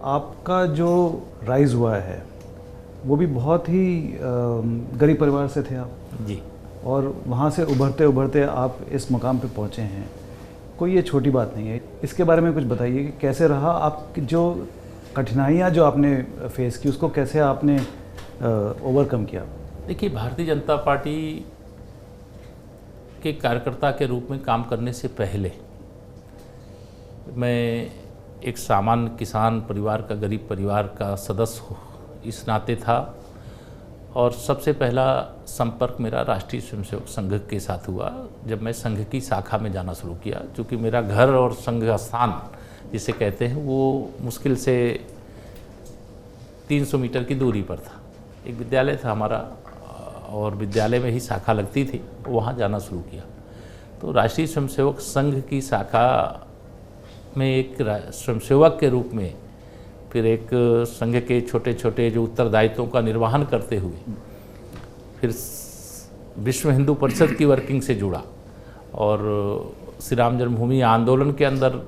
आपका जो राइज़ हुआ है वो भी बहुत ही गरीब परिवार से थे आप जी। और वहाँ से उभरते उभरते आप इस मुकाम पे पहुँचे हैं। कोई ये छोटी बात नहीं है। इसके बारे में कुछ बताइए कि कैसे रहा, आपकी जो कठिनाइयाँ जो आपने फेस की उसको कैसे आपने ओवरकम किया? देखिए, भारतीय जनता पार्टी के कार्यकर्ता के रूप में काम करने से पहले मैं एक सामान्य किसान परिवार का, गरीब परिवार का सदस्य इस नाते था। और सबसे पहला संपर्क मेरा राष्ट्रीय स्वयंसेवक संघ के साथ हुआ जब मैं संघ की शाखा में जाना शुरू किया। क्योंकि मेरा घर और संघ स्थान जिसे कहते हैं वो मुश्किल से 300 मीटर की दूरी पर था। एक विद्यालय था हमारा और विद्यालय में ही शाखा लगती थी, वहाँ जाना शुरू किया। तो राष्ट्रीय स्वयंसेवक संघ की शाखा में एक स्वयंसेवक के रूप में, फिर एक संघ के छोटे छोटे जो उत्तरदायित्वों का निर्वहन करते हुए फिर विश्व हिंदू परिषद की वर्किंग से जुड़ा और श्री राम जन्मभूमि आंदोलन के अंदर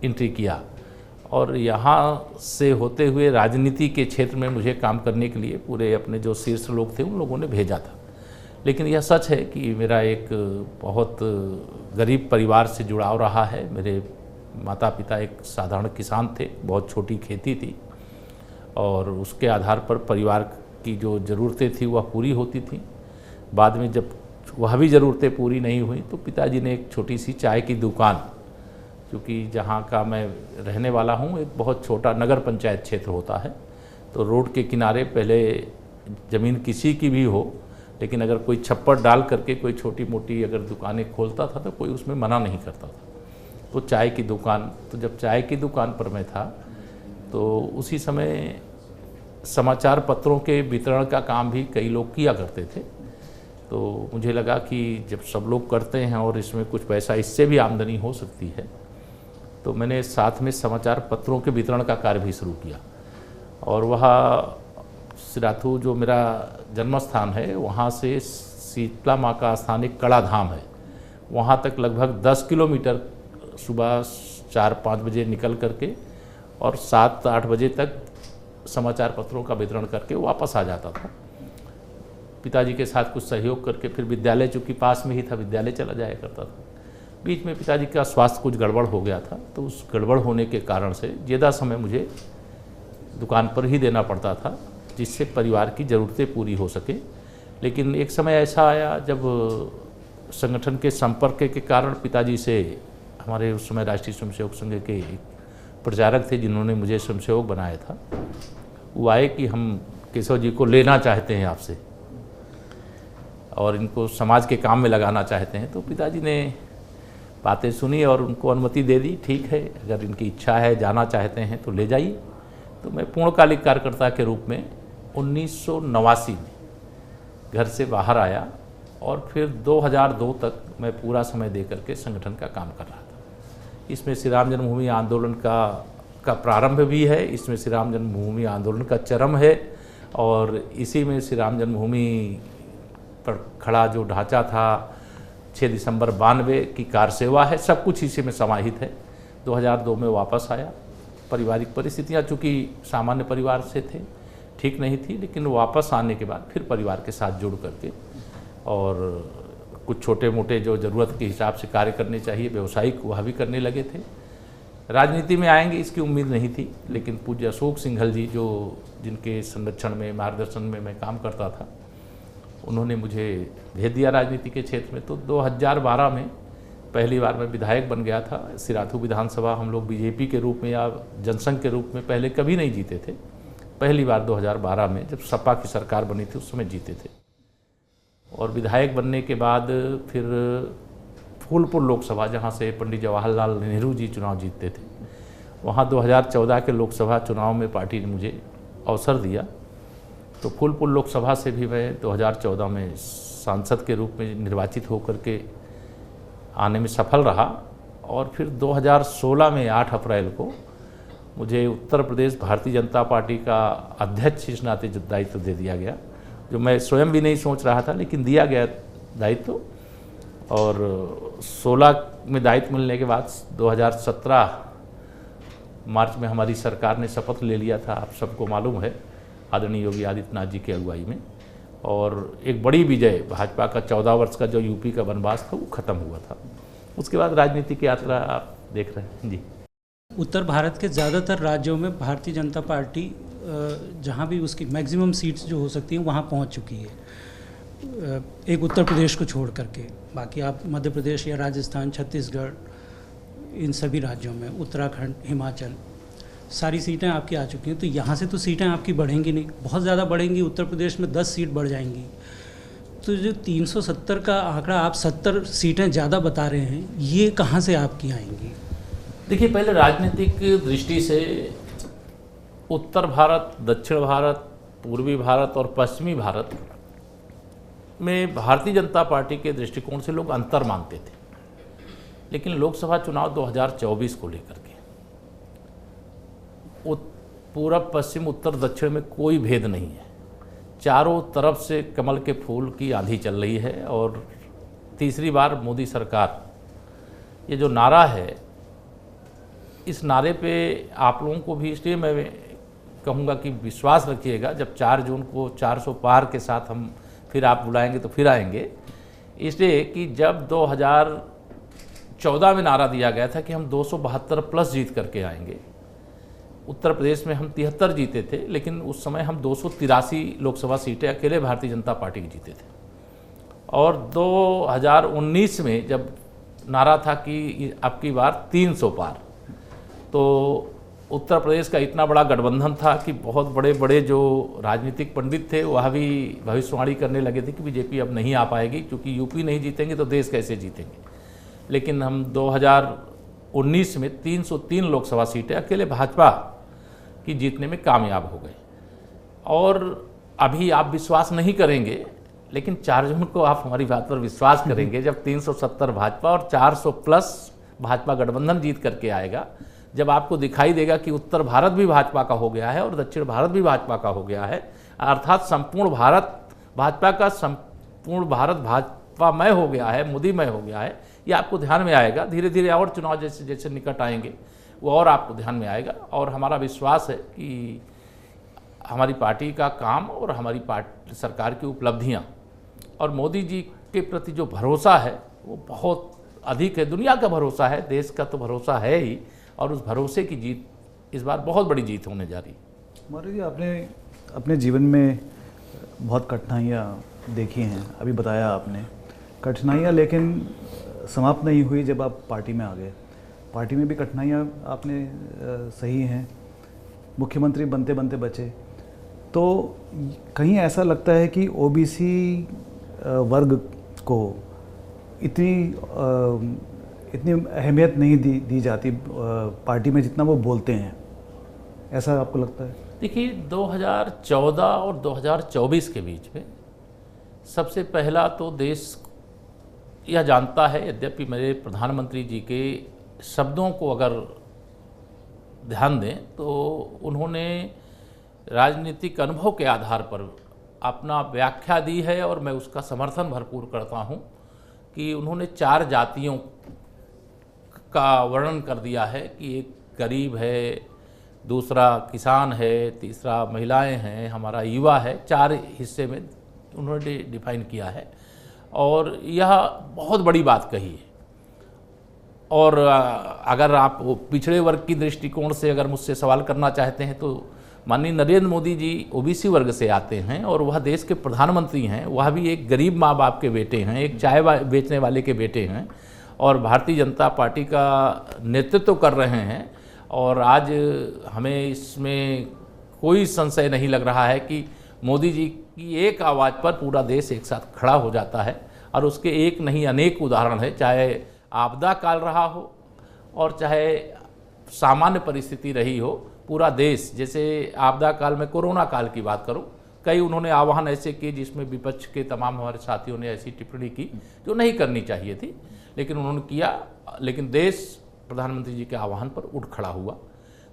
एंट्री किया। और यहाँ से होते हुए राजनीति के क्षेत्र में मुझे काम करने के लिए पूरे अपने जो शीर्ष लोग थे उन लोगों ने भेजा था। लेकिन यह सच है कि मेरा एक बहुत गरीब परिवार से जुड़ाव रहा है। मेरे माता पिता एक साधारण किसान थे, बहुत छोटी खेती थी और उसके आधार पर परिवार की जो ज़रूरतें थी वह पूरी होती थी। बाद में जब वह भी ज़रूरतें पूरी नहीं हुई तो पिताजी ने एक छोटी सी चाय की दुकान, क्योंकि जहाँ का मैं रहने वाला हूँ एक बहुत छोटा नगर पंचायत क्षेत्र होता है, तो रोड के किनारे पहले ज़मीन किसी की भी हो, लेकिन अगर कोई छप्पर डाल करके कोई छोटी मोटी अगर दुकानें खोलता था तो कोई उसमें मना नहीं करता था। तो चाय की दुकान, तो जब चाय की दुकान पर मैं था तो उसी समय समाचार पत्रों के वितरण का काम भी कई लोग किया करते थे। तो मुझे लगा कि जब सब लोग करते हैं और इसमें कुछ पैसा इससे भी आमदनी हो सकती है, तो मैंने साथ में समाचार पत्रों के वितरण का कार्य भी शुरू किया। और वह सिराथू जो मेरा जन्म स्थान है, वहाँ से शीतला माँ का स्थान एक कड़ा धाम है, वहाँ तक लगभग 10 किलोमीटर सुबह 4-5 बजे निकल करके और 7-8 बजे तक समाचार पत्रों का वितरण करके वापस आ जाता था। पिताजी के साथ कुछ सहयोग करके फिर विद्यालय, चूँकि पास में ही था, विद्यालय चला जाया करता था। बीच में पिताजी का स्वास्थ्य कुछ गड़बड़ हो गया था, तो उस गड़बड़ होने के कारण से ज़्यादा समय मुझे दुकान पर ही देना पड़ता था जिससे परिवार की ज़रूरतें पूरी हो सके। लेकिन एक समय ऐसा आया जब संगठन के संपर्क के कारण पिताजी से, हमारे उस समय राष्ट्रीय स्वयंसेवक संघ के एक प्रचारक थे जिन्होंने मुझे स्वयंसेवक बनाया था, वो आए कि हम केशव जी को लेना चाहते हैं आपसे और इनको समाज के काम में लगाना चाहते हैं। तो पिताजी ने बातें सुनी और उनको अनुमति दे दी, ठीक है, अगर इनकी इच्छा है, जाना चाहते हैं तो ले जाइए। तो मैं पूर्णकालिक कार्यकर्ता के रूप में 1989 में घर से बाहर आया और फिर 2002 तक मैं पूरा समय दे करके संगठन का काम कर रहा था। इसमें श्री राम जन्मभूमि आंदोलन का प्रारंभ भी है, इसमें श्री राम जन्मभूमि आंदोलन का चरम है और इसी में श्री राम जन्मभूमि पर खड़ा जो ढांचा था 6 दिसंबर 92 की कार सेवा है, सब कुछ इसी में समाहित है। 2002 में वापस आया। पारिवारिक परिस्थितियाँ चूँकि सामान्य परिवार से थे, ठीक नहीं थी, लेकिन वापस आने के बाद फिर परिवार के साथ जुड़ करके और कुछ छोटे मोटे जो ज़रूरत के हिसाब से कार्य करने चाहिए व्यवसायिक, वह भी करने लगे थे। राजनीति में आएंगे इसकी उम्मीद नहीं थी, लेकिन पूज्य अशोक सिंघल जी जो जिनके संरक्षण में, मार्गदर्शन में मैं काम करता था, उन्होंने मुझे भेज दिया राजनीति के क्षेत्र में। तो 2012 में पहली बार मैं विधायक बन गया था। सिराथू विधानसभा हम लोग बीजेपी के रूप में या जनसंघ के रूप में पहले कभी नहीं जीते थे। पहली बार 2012 में जब सपा की सरकार बनी थी उस समय जीते थे। और विधायक बनने के बाद फिर फूलपुर लोकसभा, जहाँ से पंडित जवाहरलाल नेहरू जी चुनाव जीतते थे, वहाँ 2014 के लोकसभा चुनाव में पार्टी ने मुझे अवसर दिया। तो फूलपुर लोकसभा से भी मैं 2014 में सांसद के रूप में निर्वाचित होकर के आने में सफल रहा। और फिर 2016 में 8 अप्रैल को मुझे उत्तर प्रदेश भारतीय जनता पार्टी का अध्यक्ष इस नाते दायित्व दे दिया गया, जो मैं स्वयं भी नहीं सोच रहा था, लेकिन दिया गया दायित्व। और 16 में दायित्व मिलने के बाद 2017 मार्च में हमारी सरकार ने शपथ ले लिया था, आप सबको मालूम है, आदरणीय योगी आदित्यनाथ जी की अगुवाई में, और एक बड़ी विजय, भाजपा का 14 वर्ष का जो यूपी का वनवास था वो खत्म हुआ था। उसके बाद राजनीतिक यात्रा आप देख रहे हैं जी। उत्तर भारत के ज़्यादातर राज्यों में भारतीय जनता पार्टी जहाँ भी उसकी मैक्सिमम सीट्स जो हो सकती हैं वहाँ पहुँच चुकी है, एक उत्तर प्रदेश को छोड़ करके। बाकी आप मध्य प्रदेश या राजस्थान, छत्तीसगढ़, इन सभी राज्यों में, उत्तराखंड, हिमाचल, सारी सीटें आपकी आ चुकी हैं। तो यहाँ से तो सीटें आपकी बढ़ेंगी नहीं, बहुत ज़्यादा बढ़ेंगी। उत्तर प्रदेश में 10 सीट बढ़ जाएंगी। तो जो 370 का आंकड़ा आप 70 सीटें ज़्यादा बता रहे हैं, ये कहाँ से आपकी आएंगी? देखिए, पहले राजनीतिक दृष्टि से उत्तर भारत, दक्षिण भारत, पूर्वी भारत और पश्चिमी भारत में भारतीय जनता पार्टी के दृष्टिकोण से लोग अंतर मानते थे। लेकिन लोकसभा चुनाव 2024 को लेकर के पूरब, पश्चिम, उत्तर, दक्षिण में कोई भेद नहीं है। चारों तरफ से कमल के फूल की आंधी चल रही है। और तीसरी बार मोदी सरकार, ये जो नारा है, इस नारे पे आप लोगों को भी, इसलिए मैं कहूँगा कि विश्वास रखिएगा। जब 4 जून को 400 पार के साथ हम फिर आप बुलाएंगे तो फिर आएंगे, इसलिए कि जब 2014 में नारा दिया गया था कि हम 272 प्लस जीत करके आएंगे। उत्तर प्रदेश में हम 73 जीते थे, लेकिन उस समय हम 283 लोकसभा सीटें अकेले भारतीय जनता पार्टी की जीते थे। और 2019 में जब नारा था कि अब की बार 300 पार, तो उत्तर प्रदेश का इतना बड़ा गठबंधन था कि बहुत बड़े बड़े जो राजनीतिक पंडित थे वह भी भविष्यवाणी करने लगे थे कि बीजेपी अब नहीं आ पाएगी, क्योंकि यूपी नहीं जीतेंगे तो देश कैसे जीतेंगे। लेकिन हम 2019 में 303 लोकसभा सीटें अकेले भाजपा की जीतने में कामयाब हो गए। और अभी आप विश्वास नहीं करेंगे, लेकिन 4 जून को आप हमारी बात पर विश्वास करेंगे, जब 370 भाजपा और 400 प्लस भाजपा गठबंधन जीत करके आएगा, जब आपको दिखाई देगा कि उत्तर भारत भी भाजपा का हो गया है और दक्षिण भारत भी भाजपा का हो गया है, अर्थात संपूर्ण भारत भाजपा का, संपूर्ण भारत भाजपामय हो गया है, मोदीमय हो गया है, ये आपको ध्यान में आएगा। धीरे धीरे और चुनाव जैसे जैसे निकट आएंगे वो और आपको ध्यान में आएगा। और हमारा विश्वास है कि हमारी पार्टी का काम और हमारी पार्टी सरकार की उपलब्धियाँ और मोदी जी के प्रति जो भरोसा है वो बहुत अधिक है। दुनिया का भरोसा है, देश का तो भरोसा है ही, और उस भरोसे की जीत इस बार बहुत बड़ी जीत होने जा रही है। मौर्य जी, आपने अपने जीवन में बहुत कठिनाइयाँ देखी हैं, अभी बताया आपने कठिनाइयाँ, लेकिन समाप्त नहीं हुई जब आप पार्टी में आ गए। पार्टी में भी कठिनाइयाँ आपने सही हैं, मुख्यमंत्री बनते बनते बचे। तो कहीं ऐसा लगता है कि ओबीसी वर्ग को इतनी अहमियत नहीं दी जाती पार्टी में जितना वो बोलते हैं, ऐसा आपको लगता है? देखिए, 2014 और 2024 के बीच में सबसे पहला तो देश यह जानता है, यद्यपि मेरे प्रधानमंत्री जी के शब्दों को अगर ध्यान दें तो उन्होंने राजनीतिक अनुभव के आधार पर अपना व्याख्या दी है, और मैं उसका समर्थन भरपूर करता हूं कि उन्होंने 4 जातियों का वर्णन कर दिया है कि एक गरीब है, दूसरा किसान है, तीसरा महिलाएं हैं, हमारा युवा है। 4 हिस्से में उन्होंने डिफाइन किया है, और यह बहुत बड़ी बात कही है। और अगर आप पिछड़े वर्ग की दृष्टिकोण से अगर मुझसे सवाल करना चाहते हैं तो माननीय नरेंद्र मोदी जी ओबीसी वर्ग से आते हैं, और वह देश के प्रधानमंत्री हैं, वह भी एक गरीब माँ बाप के बेटे हैं, एक चाय बेचने वाले के बेटे हैं, और भारतीय जनता पार्टी का नेतृत्व कर रहे हैं। और आज हमें इसमें कोई संशय नहीं लग रहा है कि मोदी जी की एक आवाज़ पर पूरा देश एक साथ खड़ा हो जाता है, और उसके एक नहीं अनेक उदाहरण है, चाहे आपदा काल रहा हो और चाहे सामान्य परिस्थिति रही हो। पूरा देश, जैसे आपदा काल में कोरोना काल की बात करूं, कई उन्होंने आह्वान ऐसे किए जिसमें विपक्ष के तमाम हमारे साथियों ने ऐसी टिप्पणी की जो नहीं करनी चाहिए थी, लेकिन उन्होंने किया। लेकिन देश प्रधानमंत्री जी के आह्वान पर उठ खड़ा हुआ।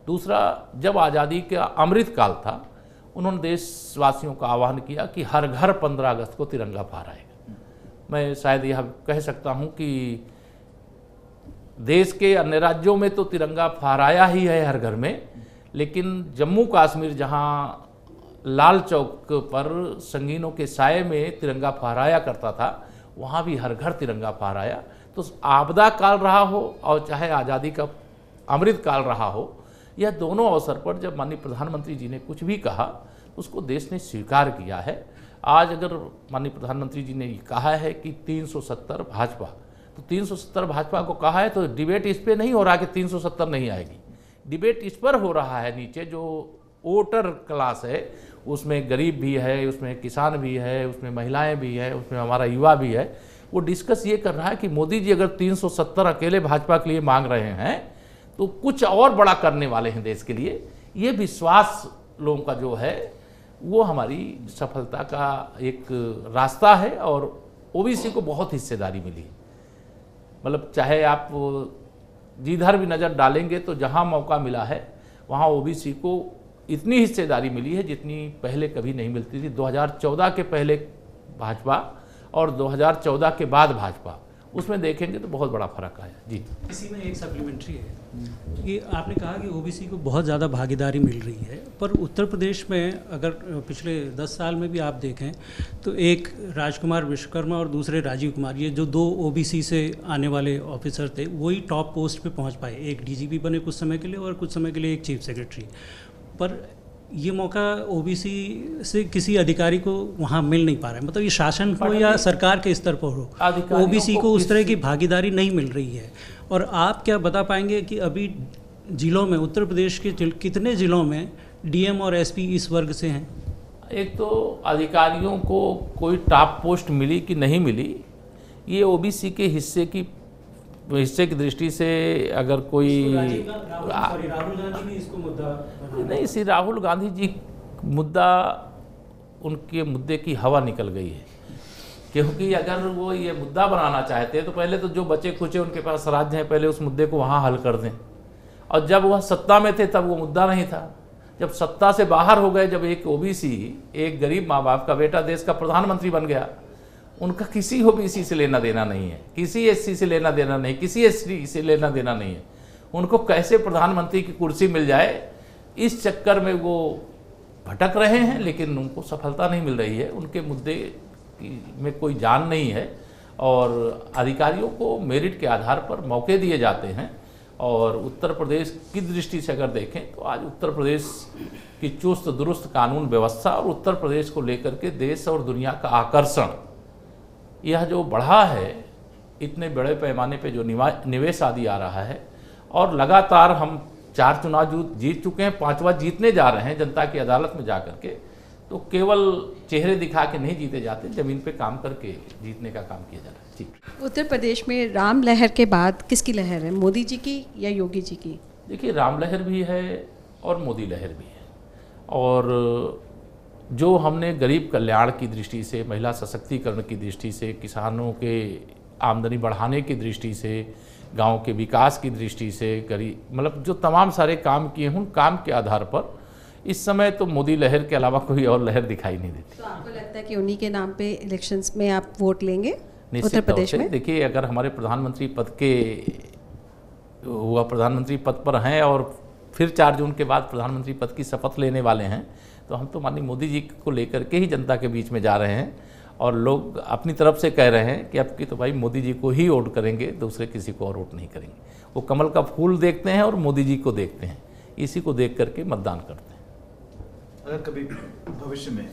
दूसरा, जब आज़ादी का अमृत काल था, उन्होंने देशवासियों का आह्वान किया कि हर घर 15 अगस्त को तिरंगा फहराएगा। मैं शायद यह कह सकता हूँ कि देश के अन्य राज्यों में तो तिरंगा फहराया ही है हर घर में, लेकिन जम्मू कश्मीर जहाँ लाल चौक पर संगीनों के साये में तिरंगा फहराया करता था, वहाँ भी हर घर तिरंगा फहराया। तो आपदा काल रहा हो और चाहे आज़ादी का अमृत काल रहा हो, यह दोनों अवसर पर जब माननीय प्रधानमंत्री जी ने कुछ भी कहा उसको देश ने स्वीकार किया है। आज अगर माननीय प्रधानमंत्री जी ने ये कहा है कि 370 भाजपा, तो 370 भाजपा को कहा है, तो डिबेट इस पे नहीं हो रहा कि 370 नहीं आएगी। डिबेट इस पर हो रहा है, नीचे जो वोटर क्लास है उसमें गरीब भी है, उसमें किसान भी है, उसमें महिलाएं भी है, उसमें हमारा युवा भी है। वो डिस्कस ये कर रहा है कि मोदी जी अगर 370 अकेले भाजपा के लिए मांग रहे हैं तो कुछ और बड़ा करने वाले हैं देश के लिए। ये विश्वास लोगों का जो है वो हमारी सफलता का एक रास्ता है। और ओबीसी को बहुत हिस्सेदारी मिली है, मतलब चाहे आप जिधर भी नज़र डालेंगे तो जहां मौका मिला है वहां ओबीसी को इतनी हिस्सेदारी मिली है जितनी पहले कभी नहीं मिलती थी। 2014 के पहले भाजपा और 2014 के बाद भाजपा, उसमें देखेंगे तो बहुत बड़ा फर्क आया। जी, इसी में एक सप्लीमेंट्री है कि आपने कहा कि ओबीसी को बहुत ज़्यादा भागीदारी मिल रही है, पर उत्तर प्रदेश में अगर पिछले 10 साल में भी आप देखें तो एक राजकुमार विश्वकर्मा और दूसरे राजीव कुमार, ये जो 2 ओबीसी से आने वाले ऑफिसर थे, वही टॉप पोस्ट पे पहुंच पाए। एक डीजीपी बने कुछ समय के लिए और कुछ समय के लिए एक चीफ सेक्रेटरी। पर ये मौका ओबीसी से किसी अधिकारी को वहाँ मिल नहीं पा रहा है, मतलब ये शासन हो या सरकार के स्तर पर हो, ओबीसी को उस तरह की भागीदारी नहीं मिल रही है। और आप क्या बता पाएंगे कि अभी जिलों में, उत्तर प्रदेश के कितने जिलों में डीएम और एसपी इस वर्ग से हैं? एक तो अधिकारियों को कोई टॉप पोस्ट मिली कि नहीं मिली, ये ओबीसी के हिस्से की दृष्टि से अगर कोई राहुल गांधी भी इसको मुद्दा नहीं, श्री राहुल गांधी जी मुद्दा, उनके मुद्दे की हवा निकल गई है। क्योंकि अगर वो ये मुद्दा बनाना चाहते तो पहले तो जो बचे खुचे उनके पास राज्य हैं, पहले उस मुद्दे को वहाँ हल कर दें। और जब वह सत्ता में थे तब वो मुद्दा नहीं था। जब सत्ता से बाहर हो गए, जब एक ओबीसी, एक गरीब माँ बाप का बेटा देश का प्रधानमंत्री बन गया, उनका किसी ओबीसी से लेना देना नहीं है, किसी एससी से लेना देना नहीं, किसी एसटी से लेना देना नहीं है। उनको कैसे प्रधानमंत्री की कुर्सी मिल जाए, इस चक्कर में वो भटक रहे हैं, लेकिन उनको सफलता नहीं मिल रही है। उनके मुद्दे में कोई जान नहीं है और अधिकारियों को मेरिट के आधार पर मौके दिए जाते हैं। और उत्तर प्रदेश की दृष्टि से अगर देखें तो आज उत्तर प्रदेश की चुस्त दुरुस्त कानून व्यवस्था और उत्तर प्रदेश को लेकर के देश और दुनिया का आकर्षण, यह जो बढ़ा है, इतने बड़े पैमाने पे जो निवेश आदि आ रहा है, और लगातार हम 4 चुनाव जीत चुके हैं, 5वां जीतने जा रहे हैं जनता की अदालत में जा करके। तो केवल चेहरे दिखा के नहीं जीते जाते, ज़मीन पे काम करके जीतने का काम किया जा रहा है। जी, उत्तर प्रदेश में राम लहर के बाद किसकी लहर है, मोदी जी की या योगी जी की? देखिए, राम लहर भी है और मोदी लहर भी है। और जो हमने गरीब कल्याण की दृष्टि से, महिला सशक्तिकरण की दृष्टि से, किसानों के आमदनी बढ़ाने की दृष्टि से, गांव के विकास की दृष्टि से, गरीब मतलब जो तमाम सारे काम किए हैं, उन काम के आधार पर इस समय तो मोदी लहर के अलावा कोई और लहर दिखाई नहीं देती। तो आपको लगता है कि उन्हीं के नाम पे इलेक्शंस में आप वोट लेंगे उत्तर निश्चित प्रदेश तौर से? में? देखिए, अगर हमारे प्रधानमंत्री पद के हुआ प्रधानमंत्री पद पर हैं और फिर 4 जून के बाद प्रधानमंत्री पद की शपथ लेने वाले हैं, तो हम तो माननीय मोदी जी को लेकर के ही जनता के बीच में जा रहे हैं। और लोग अपनी तरफ से कह रहे हैं कि अब की तो भाई मोदी जी को ही वोट करेंगे, दूसरे किसी को और वोट नहीं करेंगे। वो कमल का फूल देखते हैं और मोदी जी को देखते हैं, इसी को देख करके मतदान करते हैं। अगर कभी भविष्य में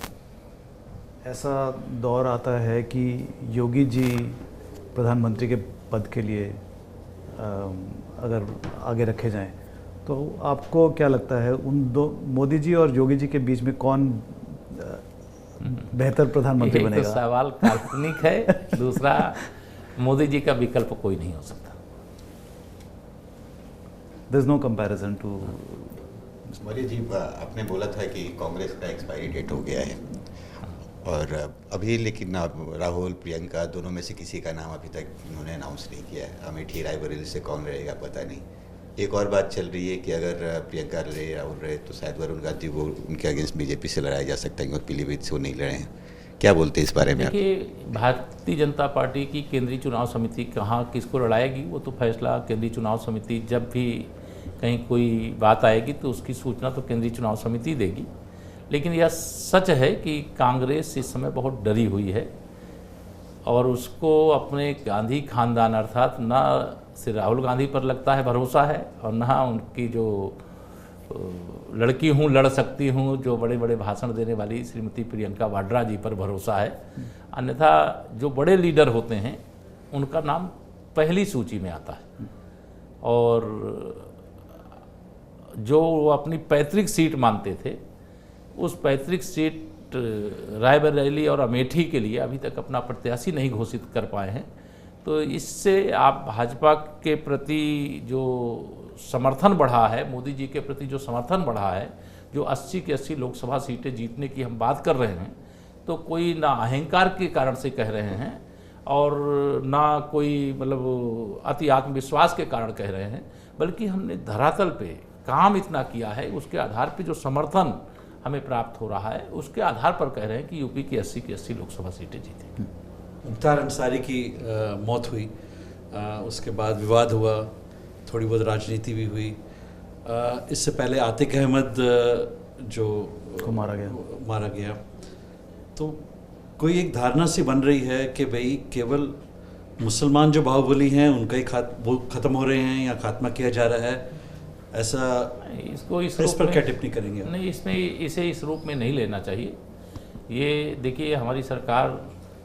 ऐसा दौर आता है कि योगी जी प्रधानमंत्री के पद के लिए अगर आगे रखे जाएं, तो आपको क्या लगता है उन दो, मोदी जी और योगी जी के बीच में कौन बेहतर प्रधानमंत्री बनेगा? तो सवाल काल्पनिक है। दूसरा, मोदी जी का विकल्प कोई नहीं हो सकता। There is no comparison to. Maurya ji, आपने बोला था कि कांग्रेस का एक्सपायरी डेट हो गया है, और अभी लेकिन राहुल, प्रियंका दोनों में से किसी का नाम अभी तक उन्होंने अनाउंस नहीं किया है। अमेठी, रायबरेली से कौन रहेगा पता नहीं। एक और बात चल रही है कि अगर प्रियंका रहे, राहुल रहे, तो शायद वरुण गांधी वो उनके अगेंस्ट बीजेपी से लड़ाया जा सकता है, क्योंकि पीलीभीत से वो नहीं लड़े हैं। क्या बोलते हैं इस बारे में आप? देखिए, भारतीय जनता पार्टी की केंद्रीय चुनाव समिति कहाँ किसको लड़ाएगी, वो तो फैसला केंद्रीय चुनाव समिति, जब भी कहीं कोई बात आएगी तो उसकी सूचना तो केंद्रीय चुनाव समिति देगी। लेकिन यह सच है कि कांग्रेस इस समय बहुत डरी हुई है और उसको अपने गांधी खानदान अर्थात ना श्री राहुल गांधी पर लगता है भरोसा है और ना उनकी जो लड़की हूँ लड़ सकती हूँ जो बड़े बड़े भाषण देने वाली श्रीमती प्रियंका वाड्रा जी पर भरोसा है। अन्यथा जो बड़े लीडर होते हैं उनका नाम पहली सूची में आता है और जो वो अपनी पैतृक सीट मानते थे उस पैतृक सीट रायबरेली और अमेठी के लिए अभी तक अपना प्रत्याशी नहीं घोषित कर पाए हैं। तो इससे आप भाजपा के प्रति जो समर्थन बढ़ा है, मोदी जी के प्रति जो समर्थन बढ़ा है, जो 80 की 80 लोकसभा सीटें जीतने की हम बात कर रहे हैं, तो कोई ना अहंकार के कारण से कह रहे हैं और ना कोई मतलब अति आत्मविश्वास के कारण कह रहे हैं, बल्कि हमने धरातल पे काम इतना किया है, उसके आधार पे जो समर्थन हमें प्राप्त हो रहा है उसके आधार पर कह रहे हैं कि यूपी की 80 की 80 लोकसभा सीटें जीतेंगी। मुख्तार अंसारी की मौत हुई, उसके बाद विवाद हुआ, थोड़ी बहुत राजनीति भी हुई। इससे पहले आतिक अहमद जो को मारा गया, तो कोई एक धारणा सी बन रही है कि भाई केवल मुसलमान जो बाहुबली हैं उनका ही वो ख़त्म हो रहे हैं या खात्मा किया जा रहा है, ऐसा इसको इस पर क्या टिप्पणी करेंगे? नहीं, इसे इस रूप में नहीं लेना चाहिए। ये देखिए, हमारी सरकार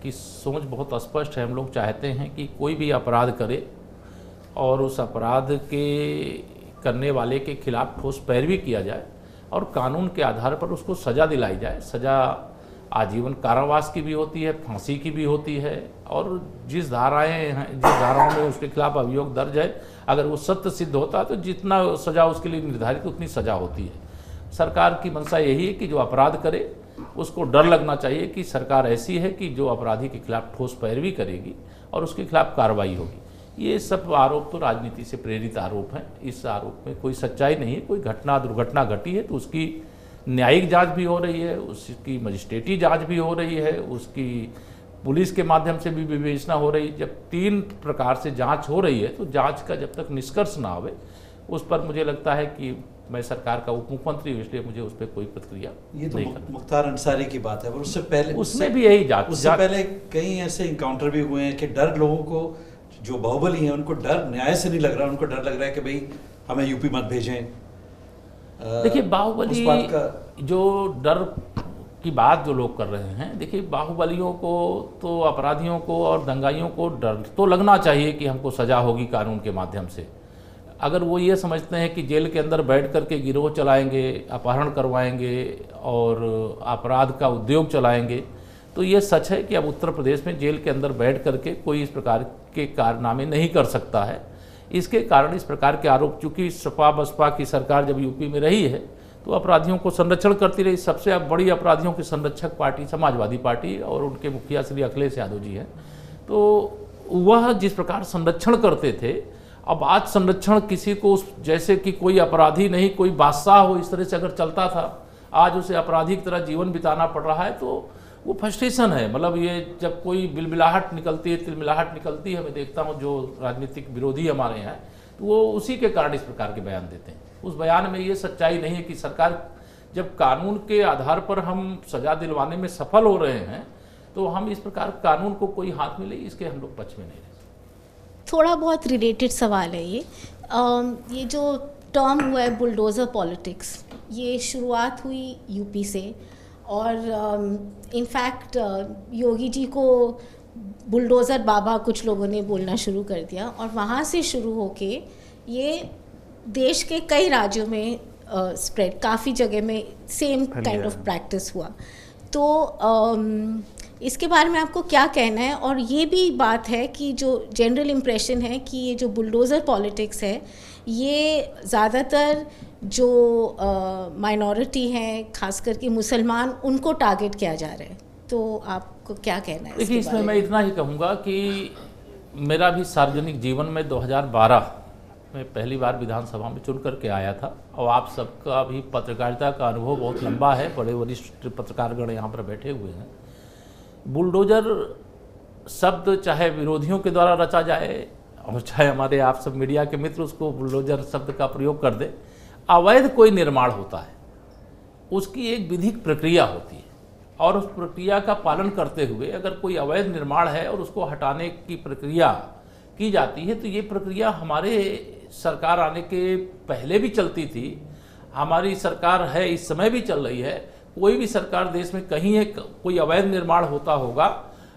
की सोच बहुत स्पष्ट है। हम लोग चाहते हैं कि कोई भी अपराध करे और उस अपराध के करने वाले के खिलाफ ठोस पैरवी किया जाए और कानून के आधार पर उसको सज़ा दिलाई जाए। सज़ा आजीवन कारावास की भी होती है, फांसी की भी होती है और जिस धाराओं में उसके खिलाफ अभियोग दर्ज है, अगर वो सत्य सिद्ध होता है तो जितना सज़ा उसके लिए निर्धारित उतनी सज़ा होती है। सरकार की मंशा यही है कि जो अपराध करे उसको डर लगना चाहिए कि सरकार ऐसी है कि जो अपराधी के खिलाफ ठोस पैरवी करेगी और उसके खिलाफ कार्रवाई होगी। ये सब आरोप तो राजनीति से प्रेरित आरोप हैं। इस आरोप में कोई सच्चाई नहीं है। कोई दुर्घटना घटी है तो उसकी न्यायिक जांच भी हो रही है, उसकी मजिस्ट्रेटी जांच भी हो रही है, उसकी पुलिस के माध्यम से भी विवेचना हो रही है। जब 3 प्रकार से जांच हो रही है तो जांच का जब तक निष्कर्ष ना आवे उस पर मुझे लगता है कि मैं सरकार का उप मुख्यमंत्री हूँ, इसलिए मुझे उस पर कोई प्रतिक्रिया ये तो नहीं करना। मुख्तार अंसारी की बात है, पर उससे पहले उसमें भी यही जांच, उससे पहले कई ऐसे इनकाउंटर भी हुए हैं कि डर लोगों को, जो बाहुबली हैं उनको डर न्याय से नहीं लग रहा, उनको डर लग रहा है कि भाई हमें यूपी मत भेजें। देखिए, बाहुबली जो डर की बात जो लोग कर रहे हैं, देखिए बाहुबलियों को तो अपराधियों को और दंगाइयों को डर तो लगना चाहिए कि हमको सज़ा होगी कानून के माध्यम से। अगर वो ये समझते हैं कि जेल के अंदर बैठ कर के गिरोह चलाएंगे, अपहरण करवाएंगे और अपराध का उद्योग चलाएंगे, तो ये सच है कि अब उत्तर प्रदेश में जेल के अंदर बैठ करके कोई इस प्रकार के कारनामे नहीं कर सकता है। इसके कारण इस प्रकार के आरोप, चूँकि सपा बसपा की सरकार जब यूपी में रही है तो अपराधियों को संरक्षण करती रही। सबसे बड़ी अपराधियों की संरक्षक पार्टी समाजवादी पार्टी और उनके मुखिया श्री अखिलेश यादव जी हैं। तो वह जिस प्रकार संरक्षण करते थे, अब आज संरक्षण किसी को जैसे कि कोई अपराधी नहीं, कोई बादशाह हो, इस तरह से अगर चलता था, आज उसे अपराधी की तरह जीवन बिताना पड़ रहा है, तो वो फ्रस्ट्रेशन है। मतलब ये जब कोई बिलबिलाहट निकलती है, तिलमिलाहट निकलती है, मैं देखता हूँ जो राजनीतिक विरोधी हमारे हैं, तो वो उसी के कारण इस प्रकार के बयान देते हैं। उस बयान में ये सच्चाई नहीं है कि सरकार, जब कानून के आधार पर हम सजा दिलवाने में सफल हो रहे हैं, तो हम इस प्रकार कानून को कोई हाथ में ले, इसके हम लोग पक्ष में नहीं रहे। थोड़ा बहुत रिलेटेड सवाल है ये जो टर्म हुआ है बुलडोज़र पॉलिटिक्स, ये शुरुआत हुई यूपी से और इनफैक्ट योगी जी को बुलडोज़र बाबा कुछ लोगों ने बोलना शुरू कर दिया और वहाँ से शुरू होके ये देश के कई राज्यों में स्प्रेड, काफ़ी जगह में सेम काइंड ऑफ प्रैक्टिस हुआ। तो इसके बारे में आपको क्या कहना है? और ये भी बात है कि जो जनरल इम्प्रेशन है कि ये जो बुलडोज़र पॉलिटिक्स है, ये ज़्यादातर जो माइनॉरिटी हैं, खास करके मुसलमान, उनको टारगेट किया जा रहा है। तो आपको क्या कहना है? देखिए, इसमें मैं इतना ही कहूँगा कि मेरा भी सार्वजनिक जीवन में 2012 में पहली बार विधानसभा में चुन करके आया था और आप सबका भी पत्रकारिता का अनुभव बहुत लंबा है, बड़े वरिष्ठ पत्रकारगण यहाँ पर बैठे हुए हैं। बुलडोजर शब्द चाहे विरोधियों के द्वारा रचा जाए और चाहे हमारे आप सब मीडिया के मित्र उसको बुलडोजर शब्द का प्रयोग कर दे, अवैध कोई निर्माण होता है उसकी एक विधिक प्रक्रिया होती है और उस प्रक्रिया का पालन करते हुए अगर कोई अवैध निर्माण है और उसको हटाने की प्रक्रिया की जाती है तो ये प्रक्रिया हमारे सरकार आने के पहले भी चलती थी, हमारी सरकार है इस समय भी चल रही है। कोई भी सरकार देश में कहीं एक कोई अवैध निर्माण होता होगा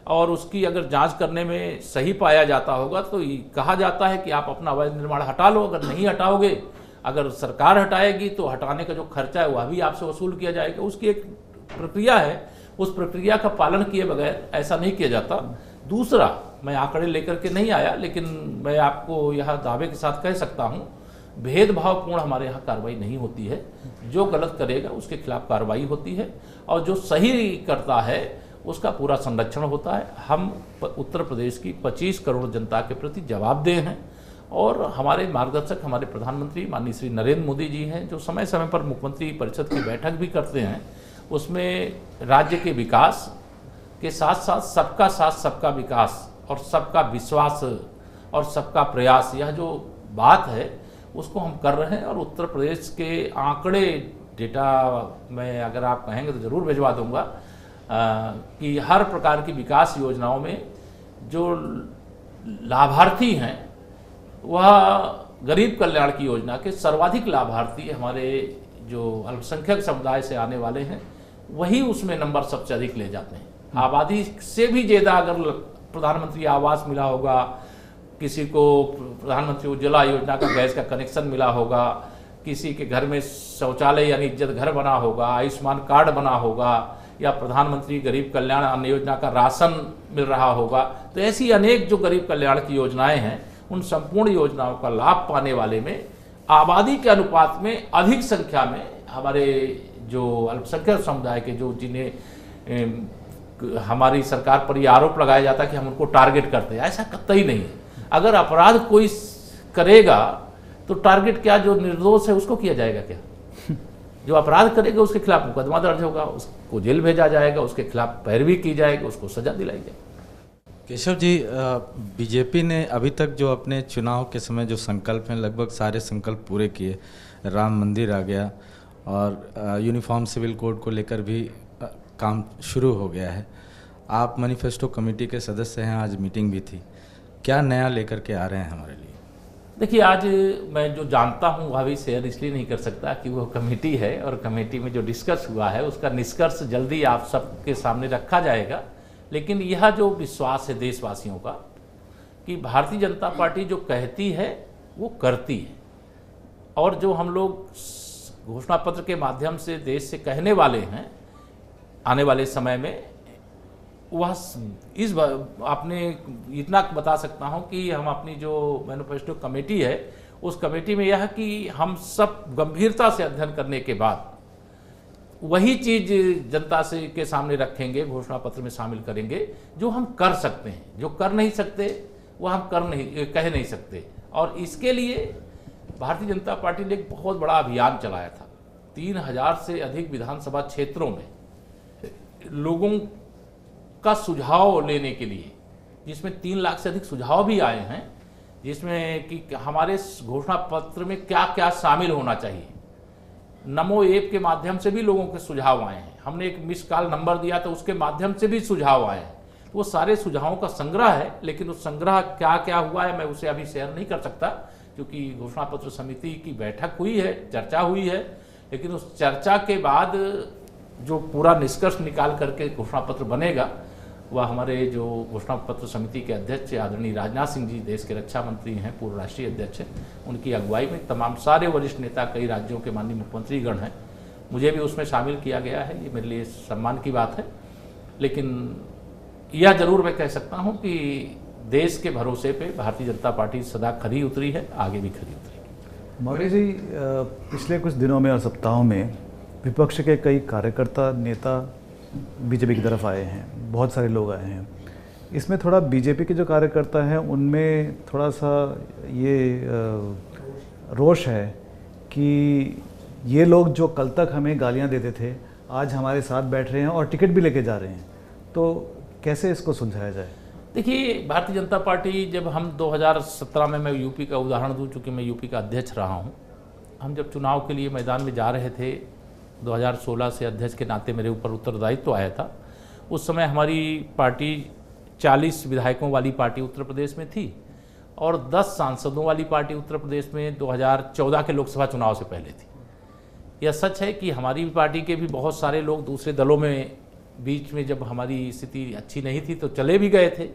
और उसकी अगर जांच करने में सही पाया जाता होगा तो कहा जाता है कि आप अपना अवैध निर्माण हटा लो, अगर नहीं हटाओगे, अगर सरकार हटाएगी तो हटाने का जो खर्चा है वह भी आपसे वसूल किया जाएगा। उसकी एक प्रक्रिया है, उस प्रक्रिया का पालन किए बगैर ऐसा नहीं किया जाता। दूसरा, मैं आंकड़े लेकर के नहीं आया लेकिन मैं आपको यह दावे के साथ कह सकता हूँ, भेदभावपूर्ण हमारे यहाँ कार्रवाई नहीं होती है। जो गलत करेगा उसके खिलाफ कार्रवाई होती है और जो सही करता है उसका पूरा संरक्षण होता है। हम उत्तर प्रदेश की 25 करोड़ जनता के प्रति जवाबदेह हैं और हमारे मार्गदर्शक हमारे प्रधानमंत्री माननीय श्री नरेंद्र मोदी जी हैं, जो समय समय पर मुख्यमंत्री परिषद की बैठक भी करते हैं। उसमें राज्य के विकास के साथ साथ सबका विकास और सबका विश्वास और सबका प्रयास, यह जो बात है उसको हम कर रहे हैं। और उत्तर प्रदेश के आंकड़े डेटा मैं अगर आप कहेंगे तो ज़रूर भिजवा दूंगा कि हर प्रकार की विकास योजनाओं में जो लाभार्थी हैं वह गरीब कल्याण की योजना के सर्वाधिक लाभार्थी हमारे जो अल्पसंख्यक समुदाय से आने वाले हैं, वही उसमें नंबर सबसे अधिक ले जाते हैं। आबादी से भी ज़्यादा अगर प्रधानमंत्री आवास मिला होगा, किसी को प्रधानमंत्री उज्ज्वला योजना का गैस का कनेक्शन मिला होगा, किसी के घर में शौचालय यानी इज्जत घर बना होगा, आयुष्मान कार्ड बना होगा या प्रधानमंत्री गरीब कल्याण अन्न योजना का राशन मिल रहा होगा, तो ऐसी अनेक जो गरीब कल्याण की योजनाएं हैं उन संपूर्ण योजनाओं का लाभ पाने वाले में आबादी के अनुपात में अधिक संख्या में हमारे जो अल्पसंख्यक समुदाय के जो जिन्हें हमारी सरकार पर ये आरोप लगाया जाता है कि हम उनको टारगेट करते हैं, ऐसा कतई नहीं है। अगर अपराध कोई करेगा तो टारगेट क्या, जो निर्दोष है उसको किया जाएगा क्या? जो अपराध करेगा उसके खिलाफ मुकदमा दर्ज होगा, उसको जेल भेजा जाएगा, उसके खिलाफ पैरवी की जाएगी, उसको सजा दिलाई जाएगी। केशव जी, बीजेपी ने अभी तक जो अपने चुनाव के समय जो संकल्प हैं लगभग सारे संकल्प पूरे किए। राम मंदिर आ गया और यूनिफॉर्म सिविल कोड को लेकर भी काम शुरू हो गया है। आप मैनिफेस्टो कमेटी के सदस्य हैं, आज मीटिंग भी थी, क्या नया लेकर के आ रहे हैं हमारे लिए? देखिए, आज मैं जो जानता हूँ वह भी शेयर इसलिए नहीं कर सकता कि वो कमेटी है और कमेटी में जो डिस्कस हुआ है उसका निष्कर्ष जल्दी आप सबके सामने रखा जाएगा। लेकिन यह जो विश्वास है देशवासियों का कि भारतीय जनता पार्टी जो कहती है वो करती है, और जो हम लोग घोषणा पत्र के माध्यम से देश से कहने वाले हैं आने वाले समय में, वह इस आपने इतना बता सकता हूं कि हम अपनी जो मैनिफेस्टो कमेटी है उस कमेटी में यह कि हम सब गंभीरता से अध्ययन करने के बाद वही चीज़ जनता से के सामने रखेंगे, घोषणा पत्र में शामिल करेंगे जो हम कर सकते हैं। जो कर नहीं सकते वह हम कह नहीं सकते। और इसके लिए भारतीय जनता पार्टी ने एक बहुत बड़ा अभियान चलाया था। 3000 से अधिक विधानसभा क्षेत्रों में लोगों का सुझाव लेने के लिए, जिसमें 3 लाख से अधिक सुझाव भी आए हैं, जिसमें कि हमारे घोषणा पत्र में क्या क्या शामिल होना चाहिए। नमो ऐप के माध्यम से भी लोगों के सुझाव आए हैं, हमने एक मिस कॉल नंबर दिया तो उसके माध्यम से भी सुझाव आए हैं। वो सारे सुझावों का संग्रह है, लेकिन उस संग्रह क्या क्या हुआ है मैं उसे अभी शेयर नहीं कर सकता, क्योंकि घोषणा पत्र समिति की बैठक हुई है, चर्चा हुई है, लेकिन उस चर्चा के बाद जो पूरा निष्कर्ष निकाल करके घोषणा पत्र बनेगा वह हमारे जो घोषणा पत्र समिति के अध्यक्ष आदरणीय राजनाथ सिंह जी, देश के रक्षा मंत्री हैं, पूर्व राष्ट्रीय अध्यक्ष हैं, उनकी अगुवाई में तमाम सारे वरिष्ठ नेता, कई राज्यों के माननीय मुख्यमंत्रीगण हैं, मुझे भी उसमें शामिल किया गया है। ये मेरे लिए सम्मान की बात है। लेकिन यह जरूर मैं कह सकता हूँ कि देश के भरोसे पे भारतीय जनता पार्टी सदा खरी उतरी है, आगे भी खरी उतरेगी। मौर्य जी, पिछले कुछ दिनों में और सप्ताहों में विपक्ष के कई कार्यकर्ता नेता बीजेपी की तरफ आए हैं, बहुत सारे लोग आए हैं। इसमें थोड़ा बीजेपी के जो कार्यकर्ता हैं उनमें थोड़ा सा ये रोष है कि ये लोग जो कल तक हमें गालियां देते थे आज हमारे साथ बैठ रहे हैं और टिकट भी लेके जा रहे हैं। तो कैसे इसको सुलझाया जाए? देखिए, भारतीय जनता पार्टी जब हम 2017 में, मैं यूपी का उदाहरण दूं चूँकि मैं यूपी का अध्यक्ष रहा हूं, हम जब चुनाव के लिए मैदान में जा रहे थे 2016 से अध्यक्ष के नाते मेरे ऊपर उत्तरदायित्व आया था। उस समय हमारी पार्टी 40 विधायकों वाली पार्टी उत्तर प्रदेश में थी और 10 सांसदों वाली पार्टी उत्तर प्रदेश में 2014 के लोकसभा चुनाव से पहले थी। यह सच है कि हमारी पार्टी के भी बहुत सारे लोग दूसरे दलों में बीच में जब हमारी स्थिति अच्छी नहीं थी तो चले भी गए थे,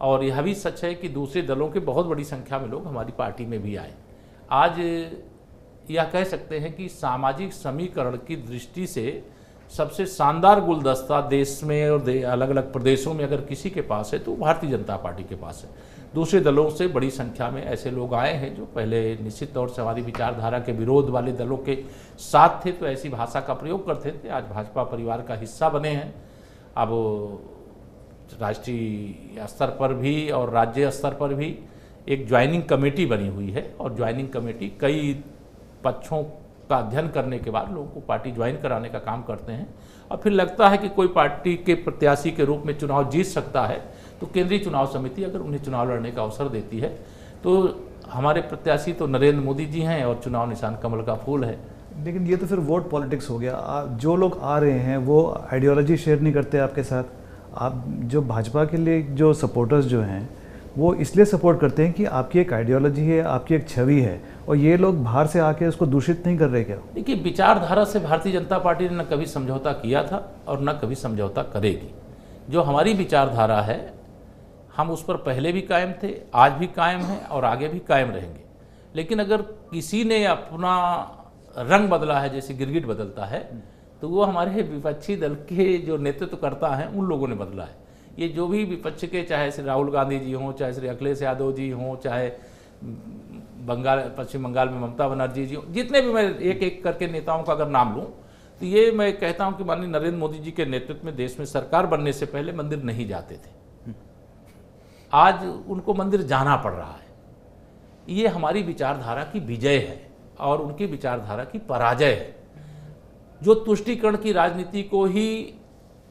और यह भी सच है कि दूसरे दलों के बहुत बड़ी संख्या में लोग हमारी पार्टी में भी आए। आज यह कह सकते हैं कि सामाजिक समीकरण की दृष्टि से सबसे शानदार गुलदस्ता देश में और अलग अलग प्रदेशों में अगर किसी के पास है तो भारतीय जनता पार्टी के पास है। दूसरे दलों से बड़ी संख्या में ऐसे लोग आए हैं जो पहले निश्चित तौर से हमारी विचारधारा के विरोध वाले दलों के साथ थे तो ऐसी भाषा का प्रयोग करते थे, आज भाजपा परिवार का हिस्सा बने हैं। अब राष्ट्रीय स्तर पर भी और राज्य स्तर पर भी एक ज्वाइनिंग कमेटी बनी हुई है और ज्वाइनिंग कमेटी कई पक्षों का अध्ययन करने के बाद लोगों को पार्टी ज्वाइन कराने का काम करते हैं। और फिर लगता है कि कोई पार्टी के प्रत्याशी के रूप में चुनाव जीत सकता है तो केंद्रीय चुनाव समिति अगर उन्हें चुनाव लड़ने का अवसर देती है तो हमारे प्रत्याशी तो नरेंद्र मोदी जी हैं और चुनाव निशान कमल का फूल है। लेकिन ये तो फिर वोट पॉलिटिक्स हो गया। जो लोग आ रहे हैं वो आइडियोलॉजी शेयर नहीं करते आपके साथ। आप जो भाजपा के लिए जो सपोर्टर्स जो हैं वो इसलिए सपोर्ट करते हैं कि आपकी एक आइडियोलॉजी है, आपकी एक छवि है, और ये लोग बाहर से आके उसको दूषित नहीं कर रहे क्या? देखिए, विचारधारा से भारतीय जनता पार्टी ने न कभी समझौता किया था और न कभी समझौता करेगी। जो हमारी विचारधारा है हम उस पर पहले भी कायम थे, आज भी कायम हैं और आगे भी कायम रहेंगे। लेकिन अगर किसी ने अपना रंग बदला है जैसे गिरगिट बदलता है तो वो हमारे विपक्षी दल के जो नेतृत्व करता है उन लोगों ने बदला है। ये जो भी विपक्ष के, चाहे श्री राहुल गांधी जी हों, चाहे श्री अखिलेश यादव जी हों, चाहे पश्चिम बंगाल में ममता बनर्जी जी हों, जितने भी मैं एक एक करके नेताओं का अगर नाम लूँ तो ये मैं कहता हूँ कि माननीय नरेंद्र मोदी जी के नेतृत्व में देश में सरकार बनने से पहले मंदिर नहीं जाते थे, आज उनको मंदिर जाना पड़ रहा है। ये हमारी विचारधारा की विजय है और उनकी विचारधारा की पराजय है। जो तुष्टीकरण की राजनीति को ही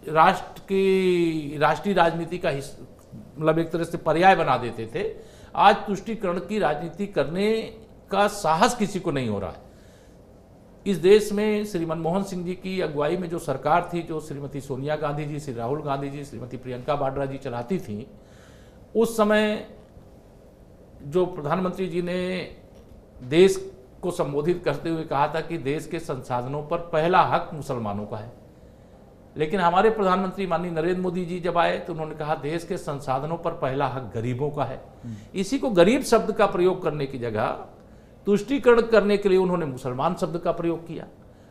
राष्ट्रीय राजनीति का मतलब एक तरह से पर्याय बना देते थे, आज तुष्टीकरण की राजनीति करने का साहस किसी को नहीं हो रहा है। इस देश में श्री मनमोहन सिंह जी की अगुवाई में जो सरकार थी, जो श्रीमती सोनिया गांधी जी, श्री राहुल गांधी जी, श्रीमती प्रियंका वाड्रा जी चलाती थी, उस समय जो प्रधानमंत्री जी ने देश को संबोधित करते हुए कहा था कि देश के संसाधनों पर पहला हक मुसलमानों का है। लेकिन हमारे प्रधानमंत्री माननीय नरेंद्र मोदी जी जब आए तो उन्होंने कहा देश के संसाधनों पर पहला हक गरीबों का है। इसी को गरीब शब्द का प्रयोग करने की जगह तुष्टीकरण करने के लिए उन्होंने मुसलमान शब्द का प्रयोग किया।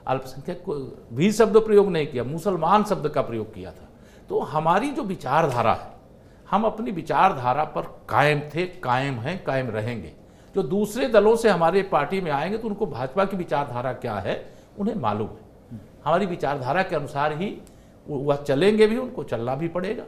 अल्पसंख्यक को भी शब्द प्रयोग नहीं किया, मुसलमान शब्द का प्रयोग किया था। तो हमारी जो विचारधारा है, हम अपनी विचारधारा पर कायम थे, कायम हैं, कायम रहेंगे। जो दूसरे दलों से हमारे पार्टी में आएंगे तो उनको भाजपा की विचारधारा क्या है उन्हें मालूम है। हमारी विचारधारा के अनुसार ही वह चलेंगे भी, उनको चलना भी पड़ेगा,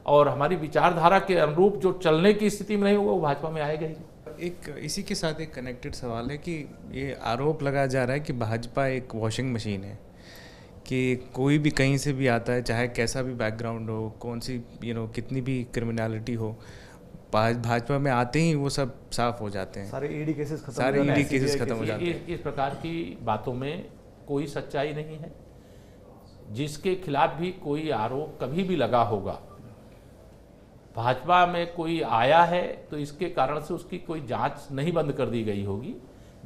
और हमारी विचारधारा के अनुरूप जो चलने की स्थिति में नहीं होगा वो भाजपा में आएगा ही। एक इसी के साथ एक कनेक्टेड सवाल है कि ये आरोप लगाया जा रहा है कि भाजपा एक वॉशिंग मशीन है, कि कोई भी कहीं से भी आता है, चाहे कैसा भी बैकग्राउंड हो, कौन सी कितनी भी क्रिमिनलिटी हो, भाजपा में आते ही वो सब साफ हो जाते हैं, सारे ईडी केसेस खत्म हो जाते हैं। इस प्रकार की बातों में कोई सच्चाई नहीं है। जिसके खिलाफ भी कोई आरोप कभी भी लगा होगा, भाजपा में कोई आया है तो इसके कारण से उसकी कोई जांच नहीं बंद कर दी गई होगी।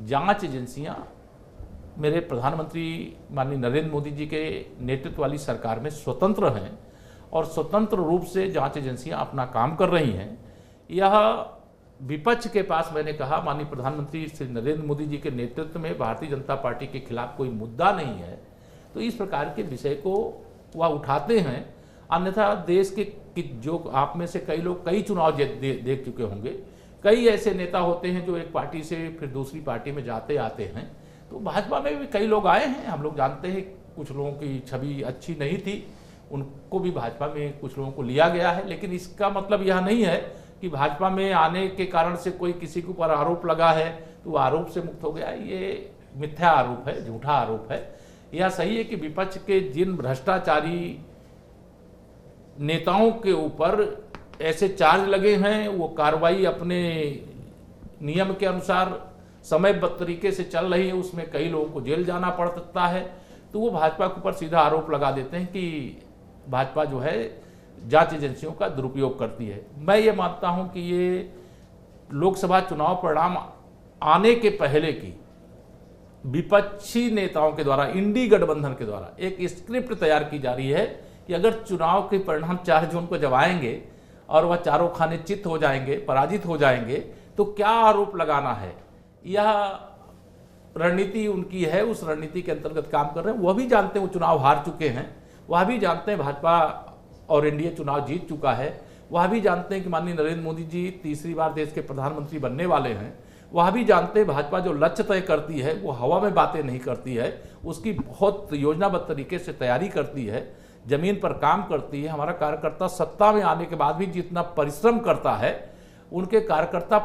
जांच एजेंसियां मेरे प्रधानमंत्री माननीय नरेंद्र मोदी जी के नेतृत्व वाली सरकार में स्वतंत्र हैं और स्वतंत्र रूप से जांच एजेंसियां अपना काम कर रही हैं। यह विपक्ष के पास, मैंने कहा, माननीय प्रधानमंत्री श्री नरेंद्र मोदी जी के नेतृत्व में भारतीय जनता पार्टी के खिलाफ कोई मुद्दा नहीं है तो इस प्रकार के विषय को वह उठाते हैं। अन्यथा देश के जो आप में से कई लोग कई चुनाव देख चुके होंगे, कई ऐसे नेता होते हैं जो एक पार्टी से फिर दूसरी पार्टी में जाते आते हैं। तो भाजपा में भी कई लोग आए हैं, हम लोग जानते हैं। कुछ लोगों की छवि अच्छी नहीं थी, उनको भी भाजपा में कुछ लोगों को लिया गया है। लेकिन इसका मतलब यह नहीं है कि भाजपा में आने के कारण से कोई किसी के ऊपर आरोप लगा है तो आरोप से मुक्त हो गया। ये मिथ्या आरोप है, झूठा आरोप है। यह सही है कि विपक्ष के जिन भ्रष्टाचारी नेताओं के ऊपर ऐसे चार्ज लगे हैं, वो कार्रवाई अपने नियम के अनुसार समयबद्ध तरीके से चल रही है, उसमें कई लोगों को जेल जाना पड़ सकता है, तो वो भाजपा के ऊपर सीधा आरोप लगा देते हैं कि भाजपा जो है जांच एजेंसियों का दुरुपयोग करती है। मैं ये मानता हूं कि ये लोकसभा चुनाव परिणाम आने के पहले की विपक्षी नेताओं के द्वारा, इंडी गठबंधन के द्वारा एक स्क्रिप्ट तैयार की जा रही है कि अगर चुनाव के परिणाम 4 जून को जब आएंगे और वह चारों खाने चित हो जाएंगे, पराजित हो जाएंगे, तो क्या आरोप लगाना है। यह रणनीति उनकी है, उस रणनीति के अंतर्गत काम कर रहे हैं। वह भी जानते हैं वो चुनाव हार चुके हैं, वह भी जानते हैं भाजपा और एनडीए चुनाव जीत चुका है, वह भी जानते हैं कि माननीय नरेंद्र मोदी जी तीसरी बार देश के प्रधानमंत्री बनने वाले हैं, वह भी जानते हैं भाजपा जो लक्ष्य तय करती है वो हवा में बातें नहीं करती है, उसकी बहुत योजनाबद्ध तरीके से तैयारी करती है, जमीन पर काम करती है। हमारा कार्यकर्ता सत्ता में आने के बाद भी जितना परिश्रम करता है, उनके कार्यकर्ता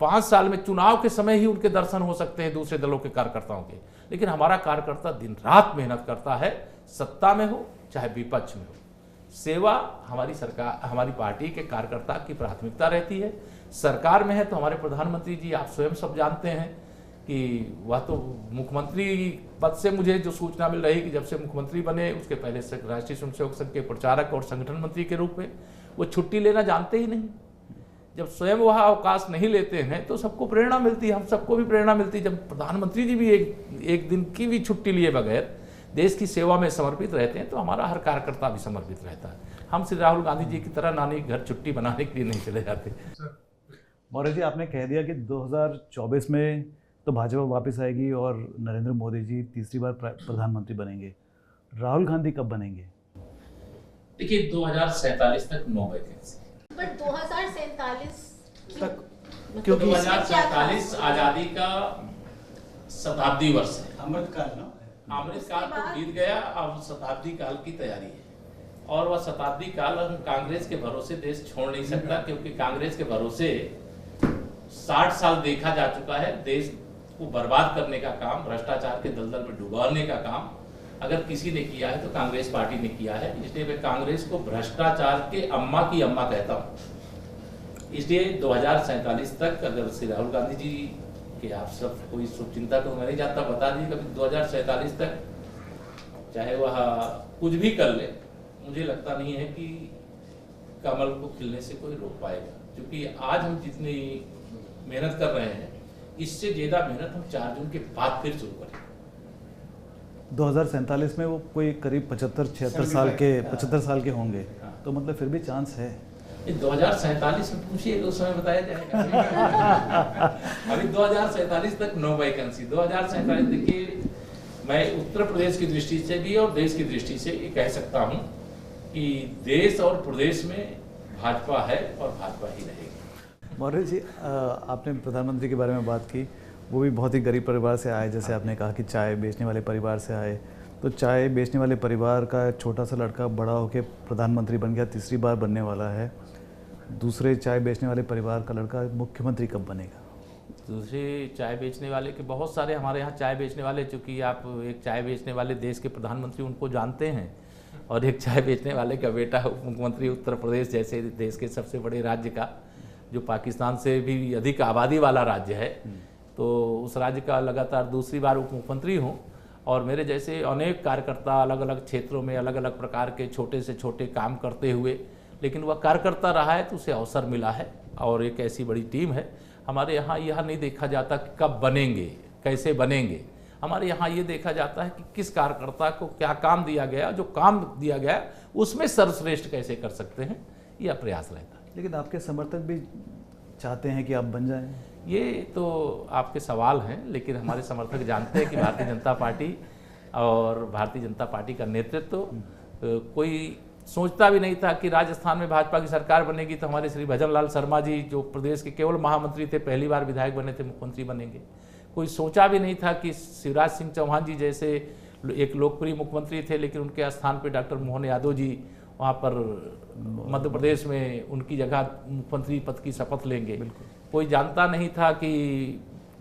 5 साल में चुनाव के समय ही उनके दर्शन हो सकते हैं दूसरे दलों के कार्यकर्ताओं के, लेकिन हमारा कार्यकर्ता दिन रात मेहनत करता है, सत्ता में हो चाहे विपक्ष में हो। सेवा हमारी सरकार, हमारी पार्टी के कार्यकर्ता की प्राथमिकता रहती है। सरकार में है तो हमारे प्रधानमंत्री जी, आप स्वयं सब जानते हैं कि वह तो मुख्यमंत्री पद से मुझे जो सूचना मिल रही कि जब से मुख्यमंत्री बने उसके पहले से राष्ट्रीय स्वयंसेवक संघ के प्रचारक और संगठन मंत्री के रूप में वो छुट्टी लेना जानते ही नहीं। जब स्वयं वह अवकाश नहीं लेते हैं तो सबको प्रेरणा मिलती है, हम सबको भी प्रेरणा मिलती है। जब प्रधानमंत्री जी भी एक दिन की भी छुट्टी लिए बगैर देश की सेवा में समर्पित रहते हैं तो हमारा हर कार्यकर्ता भी समर्पित रहता है। हम श्री राहुल गांधी जी की तरह नानी घर छुट्टी बनाने के लिए नहीं चले जाते। मौर्य जी, आपने कह दिया कि 2024 में तो भाजपा वापस आएगी और नरेंद्र मोदी जी तीसरी बार प्रधानमंत्री बनेंगे। राहुल गांधी कब बनेंगे? देखिए 2047 तक 9 वैकेंसी, बट 2047 तक, क्योंकि 2047 आजादी का शताब्दी वर्ष है। अमृतकाल ना, अमृतकाल तो बीत गया, अब शताब्दी काल की तैयारी है और वह शताब्दी काल हम कांग्रेस के भरोसे देश छोड़ नहीं सकता, क्योंकि कांग्रेस के भरोसे 60 साल देखा जा चुका है। देश को बर्बाद करने का काम, भ्रष्टाचार के दलदल में डुबाने का काम अगर किसी ने किया है तो कांग्रेस पार्टी ने किया है। इसलिए मैं कांग्रेस को भ्रष्टाचार के अम्मा की अम्मा कहता हूँ। इसलिए 2047 तक अगर श्री राहुल गांधी जी के आप सब कोई शुभ चिंता तो मैं नहीं जानता, बता दीजिए कभी 2047 तक चाहे वह कुछ भी कर ले, मुझे लगता नहीं है कि कमल को खिलने से कोई रोक पाएगा। क्योंकि आज हम जितनी मेहनत कर रहे हैं, इससे ज्यादा मेहनत हम 4 जून के बाद फिर शुरू करेंगे। 2047 में वो कोई करीब 75 साल के होंगे, तो मतलब फिर भी चांस है। 2047 में पूछिए तो उस समय बताया जाएगा। अभी 2047 तक 9 वैकेंसी। 2047 देखिए, मैं उत्तर प्रदेश की दृष्टि से भी और देश की दृष्टि से ये कह सकता हूँ कि देश और प्रदेश में भाजपा है और भाजपा ही रहेगी। मौर्य जी, आपने प्रधानमंत्री के बारे में बात की, वो भी बहुत ही गरीब परिवार से आए, जैसे आपने कहा कि चाय बेचने वाले परिवार से आए, तो चाय बेचने वाले परिवार का छोटा सा लड़का बड़ा होकर प्रधानमंत्री बन गया, तीसरी बार बनने वाला है। दूसरे चाय बेचने वाले परिवार का लड़का मुख्यमंत्री कब बनेगा? दूसरे चाय बेचने वाले के बहुत सारे हमारे यहाँ चाय बेचने वाले, चूँकि आप एक चाय बेचने वाले देश के प्रधानमंत्री उनको जानते हैं और एक चाय बेचने वाले का बेटा उप मुख्यमंत्री उत्तर प्रदेश जैसे देश के सबसे बड़े राज्य का, जो पाकिस्तान से भी अधिक आबादी वाला राज्य है, तो उस राज्य का लगातार दूसरी बार उप मुख्यमंत्री हूँ। और मेरे जैसे अनेक कार्यकर्ता अलग अलग क्षेत्रों में अलग अलग प्रकार के छोटे से छोटे काम करते हुए, लेकिन वह कार्यकर्ता रहा है तो उसे अवसर मिला है। और एक ऐसी बड़ी टीम है हमारे यहाँ, यह नहीं देखा जाता कि कब बनेंगे, कैसे बनेंगे। हमारे यहाँ ये देखा जाता है कि किस कार्यकर्ता को क्या काम दिया गया, जो काम दिया गया उसमें सर्वश्रेष्ठ कैसे कर सकते हैं, यह प्रयास रहता है। लेकिन आपके समर्थक भी चाहते हैं कि आप बन जाएं। ये तो आपके सवाल हैं, लेकिन हमारे समर्थक जानते हैं कि भारतीय जनता पार्टी और भारतीय जनता पार्टी का नेतृत्व कोई सोचता भी नहीं था कि राजस्थान में भाजपा की सरकार बनेगी तो हमारे श्री भजन लाल शर्मा जी, जो प्रदेश के केवल महामंत्री थे, पहली बार विधायक बने थे, मुख्यमंत्री बनेंगे। कोई सोचा भी नहीं था कि शिवराज सिंह चौहान जी जैसे एक लोकप्रिय मुख्यमंत्री थे, लेकिन उनके स्थान पर डॉक्टर मोहन यादव जी वहाँ पर मध्य प्रदेश में उनकी जगह मुख्यमंत्री पद की शपथ लेंगे। कोई जानता नहीं था कि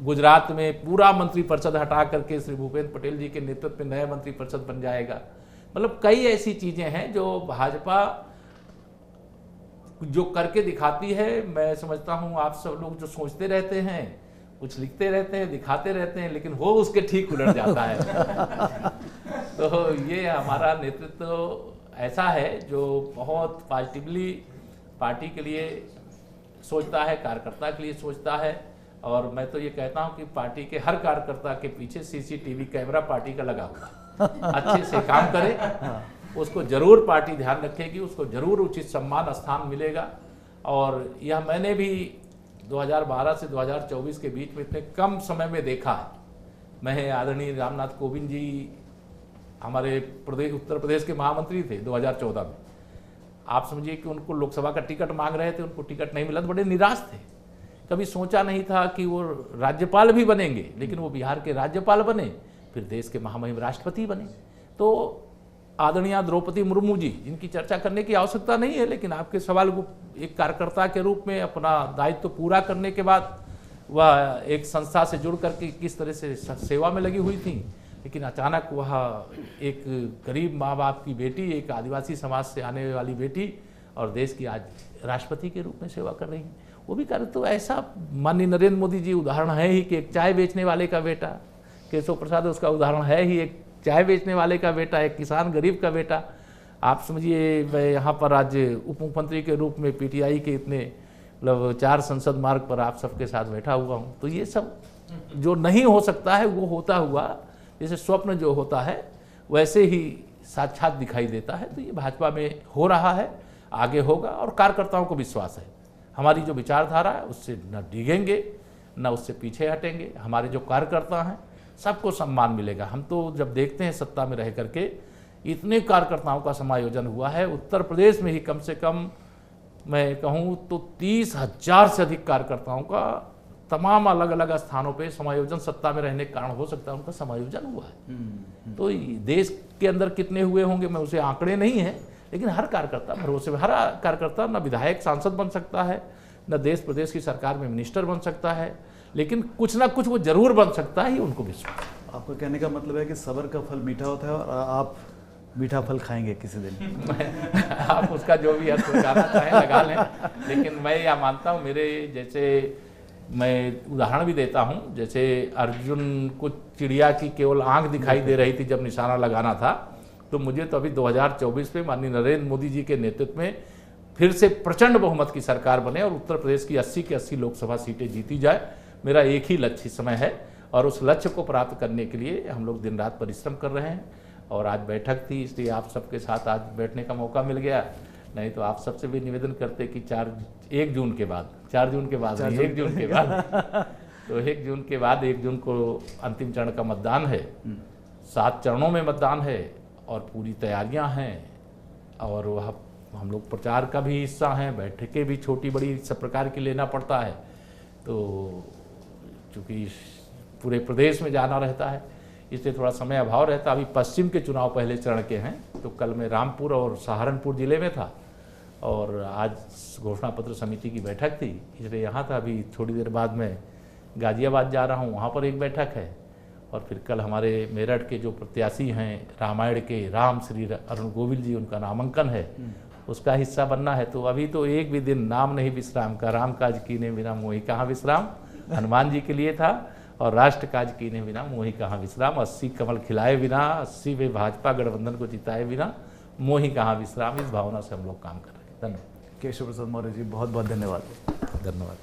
गुजरात में पूरा मंत्रिपरिषद हटा करके श्री भूपेंद्र पटेल जी के नेतृत्व में नया मंत्रिपरिषद बन जाएगा। मतलब कई ऐसी चीज़ें हैं जो भाजपा जो करके दिखाती है, मैं समझता हूँ आप सब लोग जो सोचते रहते हैं, कुछ लिखते रहते हैं, दिखाते रहते हैं, लेकिन वो उसके ठीक उलट जाता है। तो ये हमारा नेतृत्व ऐसा है जो बहुत पॉजिटिवली पार्टी के लिए सोचता है, कार्यकर्ता के लिए सोचता है। और मैं तो ये कहता हूँ कि पार्टी के हर कार्यकर्ता के पीछे CCTV कैमरा पार्टी का लगा हुआ, अच्छे से काम करे, उसको जरूर पार्टी ध्यान रखेगी, उसको जरूर उचित सम्मान स्थान मिलेगा। और यह मैंने भी 2012 से 2024 के बीच में इतने कम समय में देखा है। मैं आदरणीय रामनाथ कोविंद जी हमारे उत्तर प्रदेश के महामंत्री थे 2014 में। आप समझिए कि उनको लोकसभा का टिकट मांग रहे थे, उनको टिकट नहीं मिला तो बड़े निराश थे। कभी सोचा नहीं था कि वो राज्यपाल भी बनेंगे, लेकिन वो बिहार के राज्यपाल बने, फिर देश के महामहिम राष्ट्रपति बने। तो आदरणीय द्रौपदी मुर्मू जी, जिनकी चर्चा करने की आवश्यकता नहीं है, लेकिन आपके सवाल को एक कार्यकर्ता के रूप में अपना दायित्व पूरा करने के बाद वह एक संस्था से जुड़ करके किस तरह से सेवा में लगी हुई थी, लेकिन अचानक वह एक गरीब माँ बाप की बेटी, एक आदिवासी समाज से आने वाली बेटी और देश की आज राष्ट्रपति के रूप में सेवा कर रही हैं। वो भी कर, तो ऐसा माननीय नरेंद्र मोदी जी उदाहरण है ही कि एक चाय बेचने वाले का बेटा, केशव प्रसाद उसका उदाहरण है ही, एक चाय बेचने वाले का बेटा, एक किसान गरीब का बेटा। आप समझिए मैं यहाँ पर आज उप मुख्यमंत्री के रूप में PTI के इतने मतलब 4 संसद मार्ग पर आप सबके साथ बैठा हुआ हूँ। तो ये सब जो नहीं हो सकता है वो होता हुआ, जैसे स्वप्न जो होता है वैसे ही साक्षात दिखाई देता है। तो ये भाजपा में हो रहा है, आगे होगा और कार्यकर्ताओं को विश्वास है। हमारी जो विचारधारा है उससे न डिगेंगे न उससे पीछे हटेंगे। हमारे जो कार्यकर्ता हैं सबको सम्मान मिलेगा। हम तो जब देखते हैं सत्ता में रह करके इतने कार्यकर्ताओं का समायोजन हुआ है उत्तर प्रदेश में ही, कम से कम मैं कहूँ तो 30,000 से अधिक कार्यकर्ताओं का तमाम अलग अलग स्थानों पे समायोजन सत्ता में रहने के कारण हो सकता है उनका समायोजन हुआ है। तो देश के अंदर कितने हुए होंगे मैं उसे आंकड़े नहीं है, लेकिन हर कार्यकर्ता भरोसे में, हर कार्यकर्ता न विधायक सांसद बन सकता है, न देश प्रदेश की सरकार में मिनिस्टर बन सकता है, लेकिन कुछ ना कुछ वो जरूर बन सकता है, ये उनको विश्वास। आपका कहने का मतलब है कि सब्र का फल मीठा होता है और आप मीठा फल खाएंगे किसी दिन। आप उसका जो भी अर्थ लगाना चाहें लगा लें, लेकिन मैं यह मानता हूँ, मेरे जैसे मैं उदाहरण भी देता हूँ, जैसे अर्जुन को चिड़िया की केवल आंख दिखाई दे रही थी जब निशाना लगाना था, तो मुझे तो अभी 2024 में माननीय नरेंद्र मोदी जी के नेतृत्व में फिर से प्रचंड बहुमत की सरकार बने और उत्तर प्रदेश की 80 की 80 लोकसभा सीटें जीती जाए, मेरा एक ही लक्ष्य इस समय है। और उस लक्ष्य को प्राप्त करने के लिए हम लोग दिन रात परिश्रम कर रहे हैं। और आज बैठक थी इसलिए आप सबके साथ आज बैठने का मौका मिल गया, नहीं तो आप सबसे भी निवेदन करते कि 1 जून के बाद तो 1 जून को अंतिम चरण का मतदान है। 7 चरणों में मतदान है और पूरी तैयारियां हैं और वह हम लोग प्रचार का भी हिस्सा हैं, बैठकें भी छोटी बड़ी सब प्रकार की लेना पड़ता है। तो चूँकि पूरे प्रदेश में जाना रहता है इसलिए थोड़ा समय अभाव रहता। अभी पश्चिम के चुनाव पहले चरण के हैं, तो कल मैं रामपुर और सहारनपुर ज़िले में था और आज घोषणा पत्र समिति की बैठक थी इसलिए यहाँ था। अभी थोड़ी देर बाद मैं गाजियाबाद जा रहा हूँ, वहाँ पर एक बैठक है। और फिर कल हमारे मेरठ के जो प्रत्याशी हैं रामायण के राम श्री अरुण गोविल जी, उनका नामांकन है, उसका हिस्सा बनना है। तो अभी तो एक भी दिन नाम नहीं विश्राम का, राम काज कीने बिना मोहि कहाँ विश्राम, हनुमान जी के लिए था। और राष्ट्र काज कीने बिना मोहि कहाँ विश्राम, 80 कमल खिलाए बिना, 80 वे भाजपा गठबंधन को जिताए बिना मोहि कहाँ विश्राम, इस भावना से हम लोग काम कर रहे हैं। धन्यवाद। केशव प्रसाद मौर्य जी, बहुत बहुत धन्यवाद। धन्यवाद।